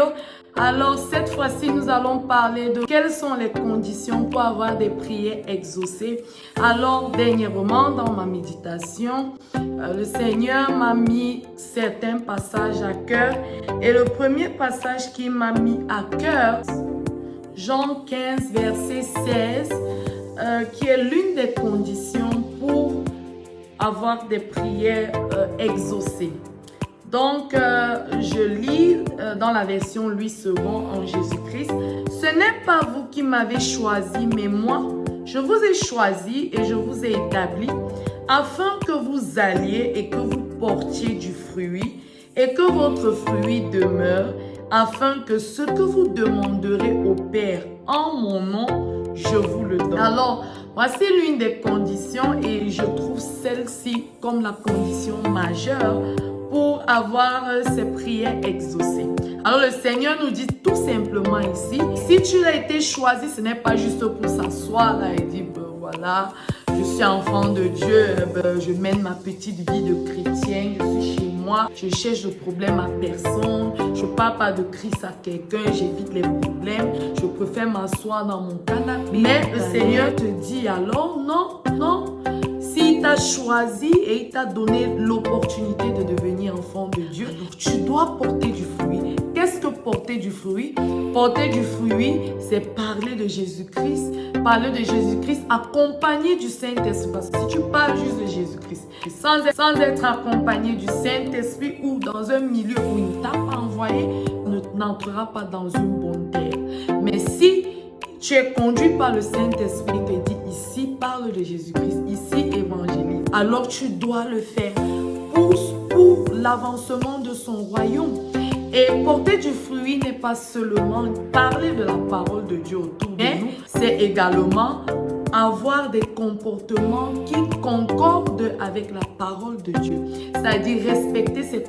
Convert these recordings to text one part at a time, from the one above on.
vidéo. Alors cette fois-ci, nous allons parler de quelles sont les conditions pour avoir des prières exaucées. Alors dernièrement, dans ma méditation, le Seigneur m'a mis certains passages à cœur. Et le premier passage qui m'a mis à cœur, Jean 15, verset 16, qui est l'une des conditions pour avoir des prières exaucées. Donc, je lis dans la version Louis II en Jésus-Christ. Ce n'est pas vous qui m'avez choisi, mais moi, je vous ai choisi et je vous ai établi afin que vous alliez et que vous portiez du fruit et que votre fruit demeure, afin que ce que vous demanderez au Père en mon nom, je vous le donne. Alors, voici l'une des conditions et je trouve celle-ci comme la condition majeure pour avoir ces prières exaucées. Alors le Seigneur nous dit tout simplement ici, si tu as été choisi, ce n'est pas juste pour s'asseoir là et dire, ben voilà, je suis enfant de Dieu, je mène ma petite vie de chrétien, je suis chez moi, je cherche le problème à personne, je ne parle pas de Christ à quelqu'un, j'évite les problèmes, je préfère m'asseoir dans mon canapé. Mais le Seigneur te dit alors, non, non. S'il t'a choisi et il t'a donné l'opportunité de devenir enfant de Dieu, donc tu dois porter du fruit. Qu'est-ce que porter du fruit? Porter du fruit, c'est parler de Jésus-Christ. Parler de Jésus-Christ accompagné du Saint-Esprit. Parce que si tu parles juste de Jésus-Christ, sans être accompagné du Saint-Esprit ou dans un milieu où il ne t'a pas envoyé, tu n'entreras pas dans une bonne terre. Mais si tu es conduit par le Saint-Esprit qui te dit ici, parle de Jésus-Christ, ici, évangélise. Alors tu dois le faire pour l'avancement de son royaume. Et porter du fruit n'est pas seulement parler de la parole de Dieu autour de nous, c'est également avoir des comportements qui concordent avec la parole de Dieu. C'est-à-dire respecter ses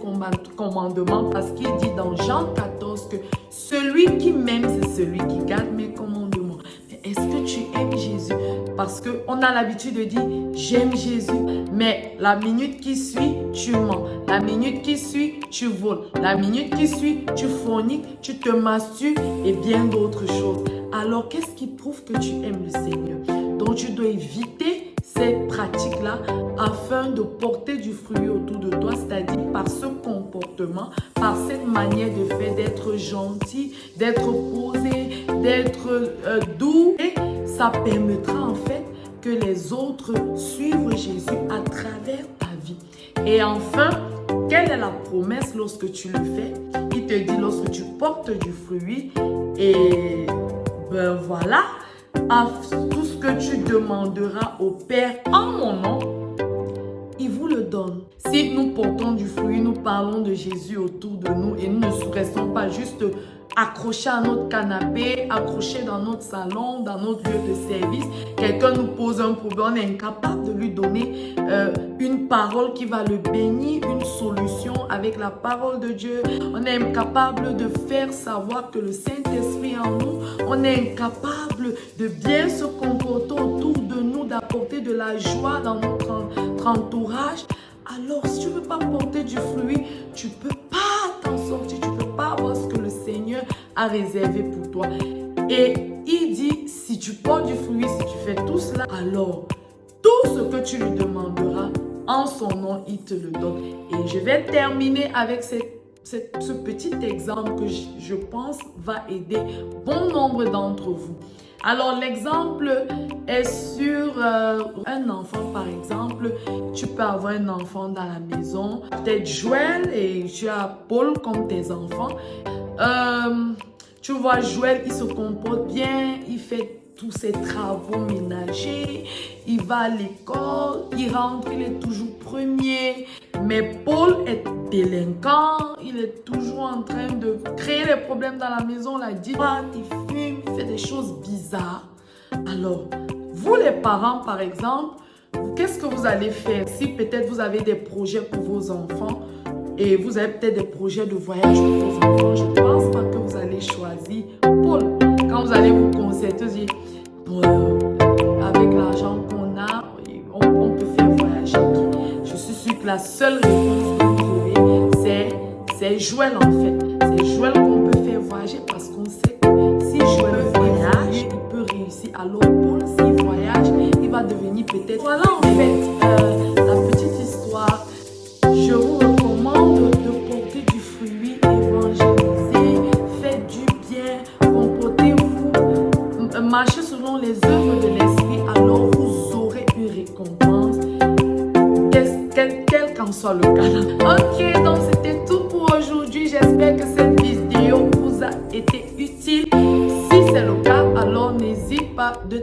commandements parce qu'il dit dans Jean 14 que celui qui m'aime, c'est celui qui garde mes commandements. Mais est-ce que tu aimes Jésus? Parce qu'on a l'habitude de dire j'aime Jésus, mais la minute qui suit, tu mens. La minute qui suit, tu voles. La minute qui suit, tu forniques, tu te masturbes et bien d'autres choses. Alors qu'est-ce qui prouve que tu aimes le Seigneur? Donc tu dois éviter ces pratiques-là afin de porter du fruit autour de toi, c'est-à-dire par ce comportement, par cette manière de faire, d'être gentil, d'être posé, d'être doux. Et ça permettra en fait que les autres suivent Jésus à travers ta vie. Et enfin, quelle est la promesse lorsque tu le fais? Il te dit lorsque tu portes du fruit et ben voilà, tout ce que tu demanderas au Père en mon nom, il vous le donne. Si nous portons du fruit, nous parlons de Jésus autour de nous et nous ne restons pas juste accrochés à notre canapé, accrochés dans notre salon, dans notre lieu de service. Quelqu'un nous pose un problème, on est incapable de lui donner une parole qui va le bénir, une solution avec la parole de Dieu. On est incapable de faire savoir que le Saint-Esprit en nous, on est incapable de bien se comporter autour de nous, d'apporter de la joie dans notre entourage. Alors, si tu ne veux pas porter du fruit, tu ne peux pas t'en sortir, tu ne peux pas avoir ce que le Seigneur a réservé pour toi. Et il dit, si tu portes du fruit, si tu fais tout cela, alors tout ce que tu lui demanderas, en son nom, il te le donne. Et je vais terminer avec ce petit exemple que je pense va aider bon nombre d'entre vous. Alors, l'exemple est sur un enfant, par exemple. Tu peux avoir un enfant dans la maison, peut-être Joël, et tu as Paul comme tes enfants. Tu vois, Joël, il se comporte bien, il fait tous ses travaux ménagers, il va à l'école, il rentre, il est toujours premier. Mais Paul est délinquant, il est toujours en train de créer des problèmes dans la maison, la dit, il fume, il fait des choses bizarres. Alors, vous les parents par exemple, qu'est-ce que vous allez faire si peut-être vous avez des projets pour vos enfants et vous avez peut-être des projets de voyage pour vos enfants? Je ne pense pas que vous allez choisir Paul. Quand vous allez vous concerter, vous dites, avec l'argent qu'on a, on peut faire voyager. Je suis sûre que la seule réponse que vous aurez, c'est Joël en fait. C'est Joël qu'on peut faire voyager. voyager parce qu'on sait que si Joël voyage, il peut réussir. Alors Paul, s'il voyage, il va devenir peut-être... Voilà en fait la petite histoire. Je vous recommande de porter du fruit, évangéliser, faites du bien, comportez-vous, marchez selon les œuvres de l'esprit, alors vous aurez une récompense, quel qu'en soit le cas. Ok, donc c'était tout pour aujourd'hui. J'espère que cette vidéo vous a été utile. Si c'est le cas, alors n'hésite pas de